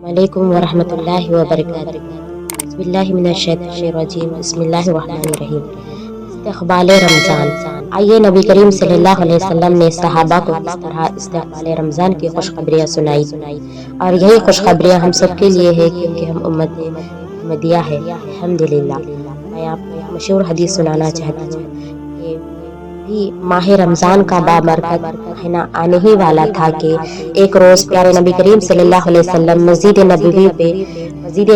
وعلیکم ورحمۃ اللہ وبرکاتہ۔ بسم اللہ من الشیطان الرجیم، بسم اللہ الرحمن الرحیم۔ استقبال رمضان۔ آئیے نبی کریم صلی اللہ علیہ وسلم نے صحابہ کو کس طرح استقبال رمضان کی خوشخبریاں سنائی، اور یہی خوشخبریاں ہم سب کے لیے ہے کیونکہ ہم امت محمدیہ ہے الحمدللہ۔ میں آپ کو ایک مشہور حدیث سنانا چاہتی ہوں کہ بھی ماہ رمضان کا بابرکت مہینہ آنے ہی والا تھا کہ ایک روز پیارے نبی کریم صلی اللہ علیہ وسلم مسجد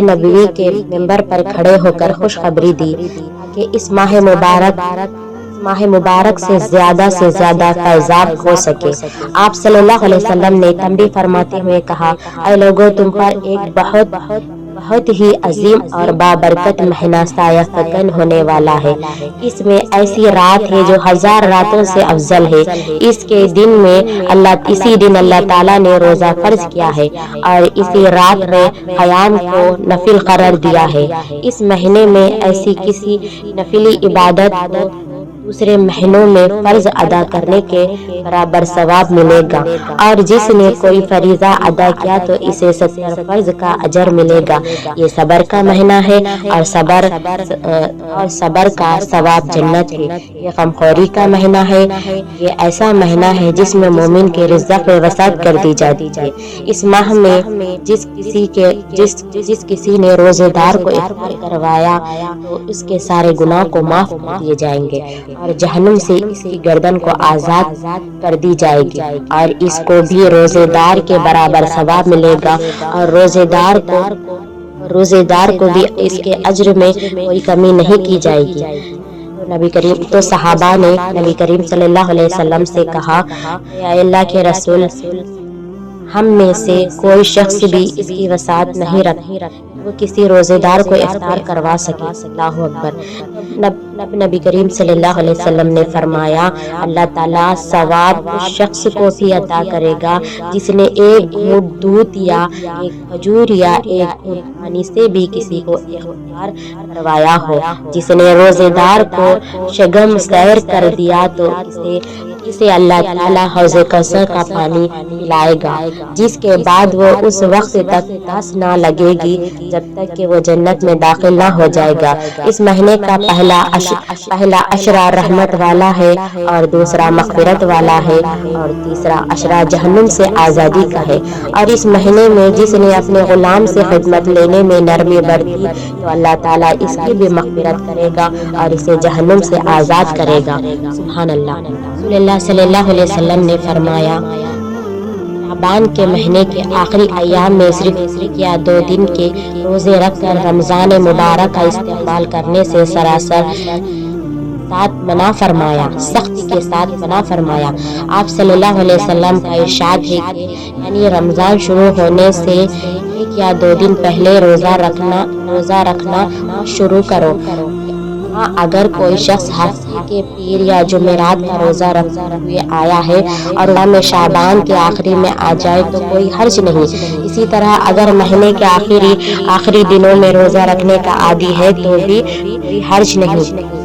نبوی کے منبر پر کھڑے ہو کر خوشخبری دی کہ اس ماہ مبارک سے زیادہ فیضاب ہو سکے۔ آپ صلی اللہ علیہ وسلم نے تنبیہ فرماتے ہوئے کہا، اے لوگوں، تم پر ایک بہت ہی عظیم اور بابرکت مہینہ سایہ فکن ہونے والا ہے۔ اس میں ایسی رات ہے جو 1000 راتوں سے افضل ہے۔ اسی دن اللہ تعالیٰ نے روزہ فرض کیا ہے اور اسی رات میں قیام کو نفل قرار دیا ہے۔ اس مہینے میں ایسی کسی نفلی عبادت کو دوسرے مہینوں میں فرض ادا کرنے کے برابر ثواب ملے گا، اور جس نے کوئی فریضہ ادا کیا تو اسے 70 فرض کا اجر ملے گا۔ یہ صبر کا مہینہ ہے اور صبر کا ثواب جنت ہے۔ یہ غمخوری کا مہینہ ہے۔ یہ ایسا مہینہ ہے جس میں مومن کے رزق میں وسعت کر دی جاتی ہے۔ اس ماہ میں جس کسی نے روزے دار کو افطار کروایا تو اس کے سارے گناہ کو معاف کر دیے جائیں گے، اور جہنم سے اس کی گردن کو آزاد کر دی جائے گی، اور اس کو بھی روزے دار کے برابر ثواب ملے گا، اور روزے دار کو بھی اس کے اجر میں کوئی کمی نہیں کی جائے گی۔ تو صحابہ نے نبی کریم صلی اللہ علیہ وسلم سے کہا، اے اللہ کے رسول، ہم میں سے کوئی شخص بھی اس کی وسعت نہیں رکھتا وہ کسی روزے دار کو افطار کروا سکے۔ اللہ اکبر۔ نبی کریم صلی اللہ علیہ وسلم نے فرمایا، اللہ تعالیٰ ثواب اس شخص کو بھی عطا کرے گا جس نے ایک گھونٹ دودھ یا ایک کھجور یا ایک گھونٹ پانی سے بھی کسی کو افطار کروایا ہو۔ جس نے روزے دار کو شگم سیر کر دیا تو اسے اللہ تعالیٰ حوض کوثر کا پانی پلائے گا، جس کے بعد وہ اس وقت تک پیاس نہ لگے گی جب تک کہ وہ جنت میں داخل نہ ہو جائے گا۔ اس مہینے کا پہلا عشرہ رحمت والا ہے، اور دوسرا مغفرت والا ہے، اور تیسرا عشرہ جہنم سے آزادی کا ہے۔ اور اس مہینے میں جس نے اپنے غلام سے خدمت لینے میں نرمی برتی تو اللہ تعالیٰ اس کی بھی مغفرت کرے گا اور اسے جہنم سے آزاد کرے گا۔ سبحان اللہ۔ رسول اللہ صلی اللہ علیہ وسلم نے فرمایا، شعبان کے مہینے کے آخری ایام میں صرف یا 2 دن کے روزے رکھ کر رمضان مبارک کا استقبال کرنے سے سختی کے ساتھ منع فرمایا۔ آپ صلی اللہ علیہ وسلم کا ارشاد ہے کہ یعنی رمضان شروع ہونے سے 1 یا 2 دن پہلے روزہ رکھنا شروع کرو۔ اگر کوئی شخص ہفتے کے پیر یا جمعرات کا روزہ رکھتے ہوئے آیا ہے اور میں شعبان کے آخری میں آ جائے تو کوئی حرج نہیں۔ اسی طرح اگر مہینے کے آخری دنوں میں روزہ رکھنے کا عادی ہے تو بھی کوئی حرج نہیں۔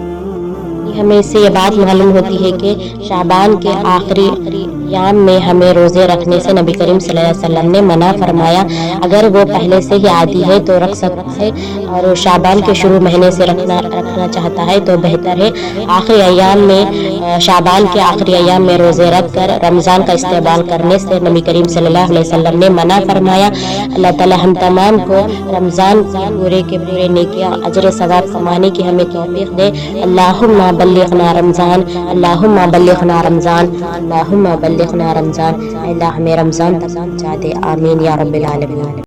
ہمیں سے یہ بات معلوم ہوتی ہے کہ شعبان کے آخری ایام میں ہمیں روزے رکھنے سے نبی کریم صلی اللہ علیہ وسلم نے منع فرمایا۔ اگر وہ پہلے سے ہی عادی ہے تو رکھ سکتا ہے، اور شعبان کے شروع مہینے سے رکھنا چاہتا ہے تو بہتر ہے۔ شعبان کے آخری ایام میں روزے رکھ کر رمضان کا استقبال کرنے سے نبی کریم صلی اللہ علیہ وسلم نے منع فرمایا۔ اللہ تعالی ہم تمام کو رمضان کے پورے نیکیاں اجر ثواب کمانے کی ہمیں توفیق دے۔ اللہم بلغنا رمضان، اللہم بلغنا رمضان، اللہم بلغنا رمضان۔ اللہ ہمیں رمضان تک پہنچا دے، آمین یا رب العالمین۔